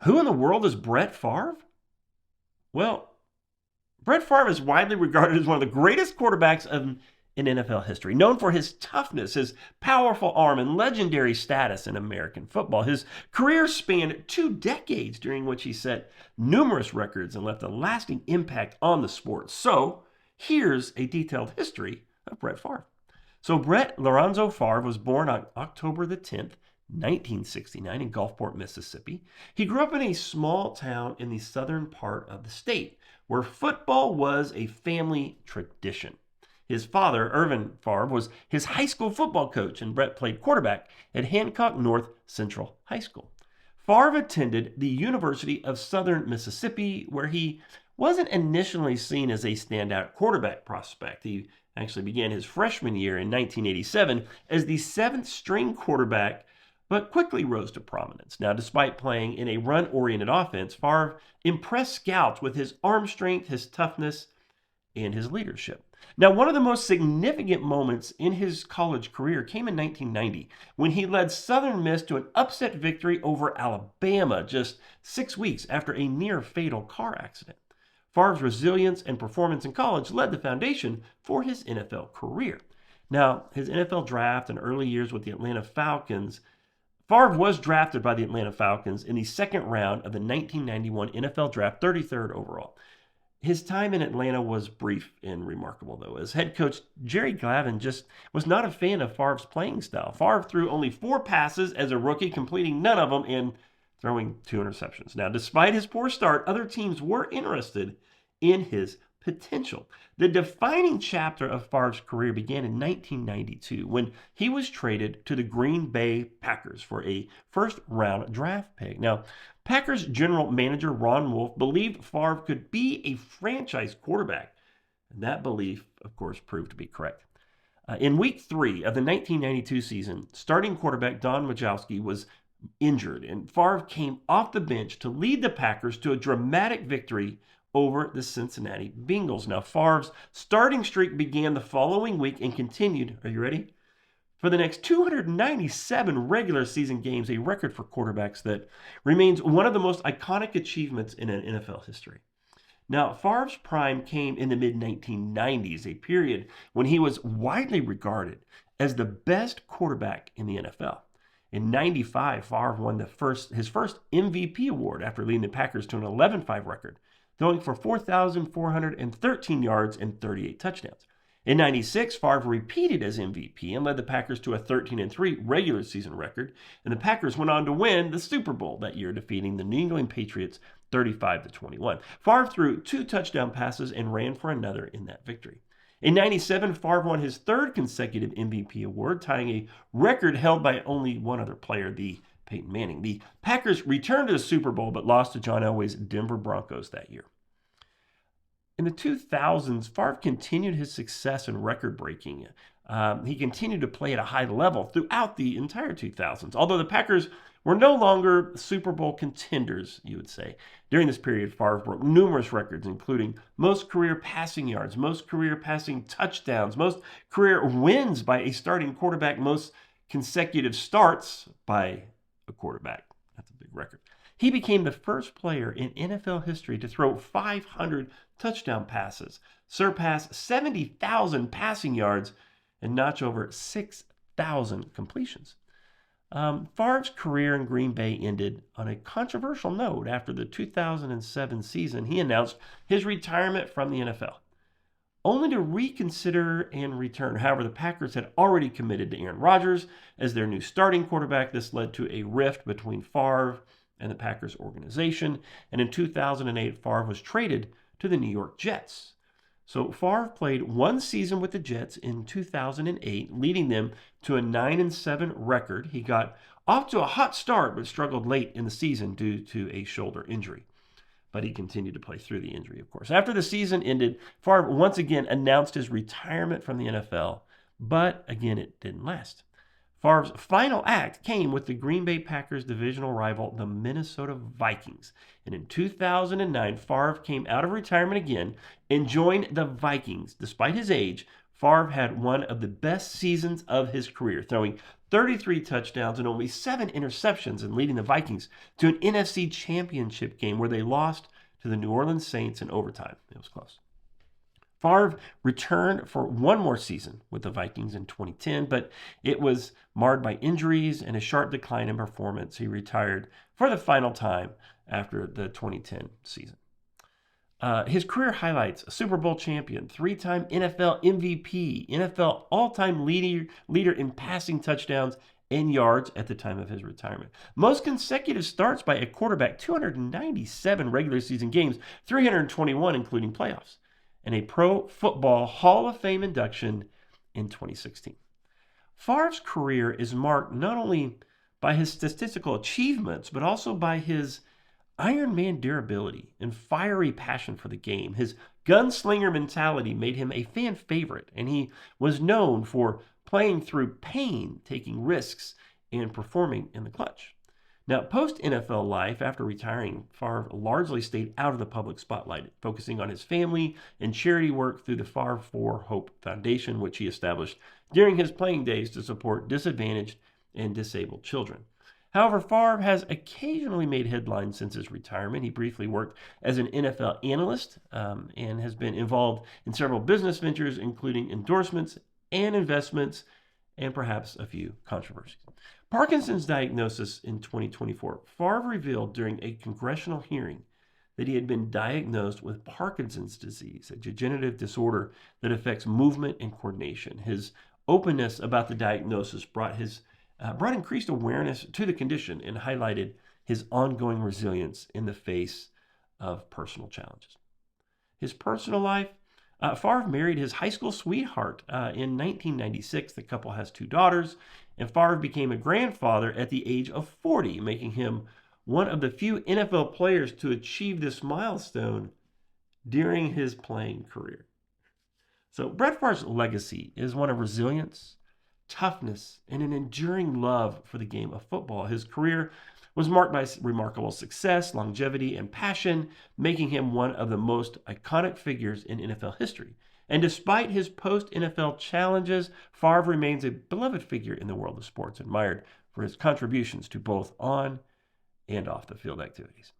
Who in the world is Brett Favre? Well, Brett Favre is widely regarded as one of the greatest quarterbacks in NFL history, known for his toughness, his powerful arm, and legendary status in American football. His career spanned 2 decades, during which he set numerous records and left a lasting impact on the sport. So, here's a detailed history of Brett Favre. So, Brett Lorenzo Favre was born on October the 10th, 1969, in Gulfport, Mississippi. He grew up in a small town in the southern part of the state, where football was a family tradition. His father, Irvin Favre, was his high school football coach, and Brett played quarterback at Hancock North Central High School. Favre attended the University of Southern Mississippi, where he wasn't initially seen as a standout quarterback prospect. He actually began his freshman year in 1987 as the seventh-string quarterback, but quickly rose to prominence. Now, despite playing in a run-oriented offense, Favre impressed scouts with his arm strength, his toughness, and his leadership. Now, one of the most significant moments in his college career came in 1990, when he led Southern Miss to an upset victory over Alabama just 6 weeks after a near-fatal car accident. Favre's resilience and performance in college led the foundation for his NFL career. Now, his NFL draft and early years with the Atlanta Falcons, Favre was drafted by the Atlanta Falcons in the second round of the 1991 NFL Draft, 33rd overall. His time in Atlanta was brief and remarkable, though, as head coach Jerry Glavin just was not a fan of Favre's playing style. Favre threw only 4 passes as a rookie, completing none of them and throwing 2 interceptions. Now, despite his poor start, other teams were interested in his potential. The defining chapter of Favre's career began in 1992 when he was traded to the Green Bay Packers for a first-round draft pick. Now, Packers general manager Ron Wolf believed Favre could be a franchise quarterback, and that belief, of course, proved to be correct. In week 3 of the 1992 season, starting quarterback Don Majkowski was injured, and Favre came off the bench to lead the Packers to a dramatic victory over the Cincinnati Bengals. Now, Favre's starting streak began the following week and continued, are you ready? For the next 297 regular season games, a record for quarterbacks that remains one of the most iconic achievements in an NFL history. Now, Favre's prime came in the mid-1990s, a period when he was widely regarded as the best quarterback in the NFL. In 95, Favre won his first MVP award after leading the Packers to an 11-5 record, throwing for 4,413 yards and 38 touchdowns. In 96, Favre repeated as MVP and led the Packers to a 13-3 regular season record, and the Packers went on to win the Super Bowl that year, defeating the New England Patriots 35-21. Favre threw 2 touchdown passes and ran for another in that victory. In 97, Favre won his 3rd consecutive MVP award, tying a record held by only one other player, the Peyton Manning. The Packers returned to the Super Bowl but lost to John Elway's Denver Broncos that year. In the 2000s, Favre continued his success in record-breaking. He continued to play at a high level throughout the entire 2000s, although the Packers were no longer Super Bowl contenders, you would say. During this period, Favre broke numerous records, including most career passing yards, most career passing touchdowns, most career wins by a starting quarterback, most consecutive starts by a quarterback. That's a big record. He became the first player in NFL history to throw 500 touchdown passes, surpass 70,000 passing yards, and notch over 6,000 completions. Favre's career in Green Bay ended on a controversial note. After the 2007 season, he announced his retirement from the NFL, only to reconsider and return. However, the Packers had already committed to Aaron Rodgers as their new starting quarterback. This led to a rift between Favre and the Packers organization, and in 2008, Favre was traded to the New York Jets. So Favre played 1 season with the Jets in 2008, leading them to a 9-7 record. He got off to a hot start, but struggled late in the season due to a shoulder injury. But he continued to play through the injury, of course. After the season ended, Favre once again announced his retirement from the NFL, but again, it didn't last. Favre's final act came with the Green Bay Packers' divisional rival, the Minnesota Vikings. And in 2009, Favre came out of retirement again and joined the Vikings. Despite his age, Favre had one of the best seasons of his career, throwing 33 touchdowns and only 7 interceptions, and leading the Vikings to an NFC championship game where they lost to the New Orleans Saints in overtime. It was close. Favre returned for one more season with the Vikings in 2010, but it was marred by injuries and a sharp decline in performance. He retired for the final time after the 2010 season. His career highlights: a Super Bowl champion, 3-time NFL MVP, NFL all-time leader in passing touchdowns and yards at the time of his retirement. Most consecutive starts by a quarterback, 297 regular season games, 321 including playoffs, and a Pro Football Hall of Fame induction in 2016. Favre's career is marked not only by his statistical achievements, but also by his Iron Man durability and fiery passion for the game. His gunslinger mentality made him a fan favorite, and he was known for playing through pain, taking risks, and performing in the clutch. Now, post-NFL life, after retiring, Favre largely stayed out of the public spotlight, focusing on his family and charity work through the Favre for Hope Foundation, which he established during his playing days to support disadvantaged and disabled children. However, Favre has occasionally made headlines since his retirement. He briefly worked as an NFL analyst and has been involved in several business ventures, including endorsements and investments, and perhaps a few controversies. Parkinson's diagnosis in 2024. Favre revealed during a congressional hearing that he had been diagnosed with Parkinson's disease, a degenerative disorder that affects movement and coordination. His openness about the diagnosis brought increased awareness to the condition and highlighted his ongoing resilience in the face of personal challenges. His personal life: Favre married his high school sweetheart in 1996. The couple has 2 daughters, and Favre became a grandfather at the age of 40, making him one of the few NFL players to achieve this milestone during his playing career. So Brett Favre's legacy is one of resilience, toughness, and an enduring love for the game of football. His career was marked by remarkable success, longevity, and passion, making him one of the most iconic figures in NFL history. And despite his post-NFL challenges, Favre remains a beloved figure in the world of sports, admired for his contributions to both on and off the field activities.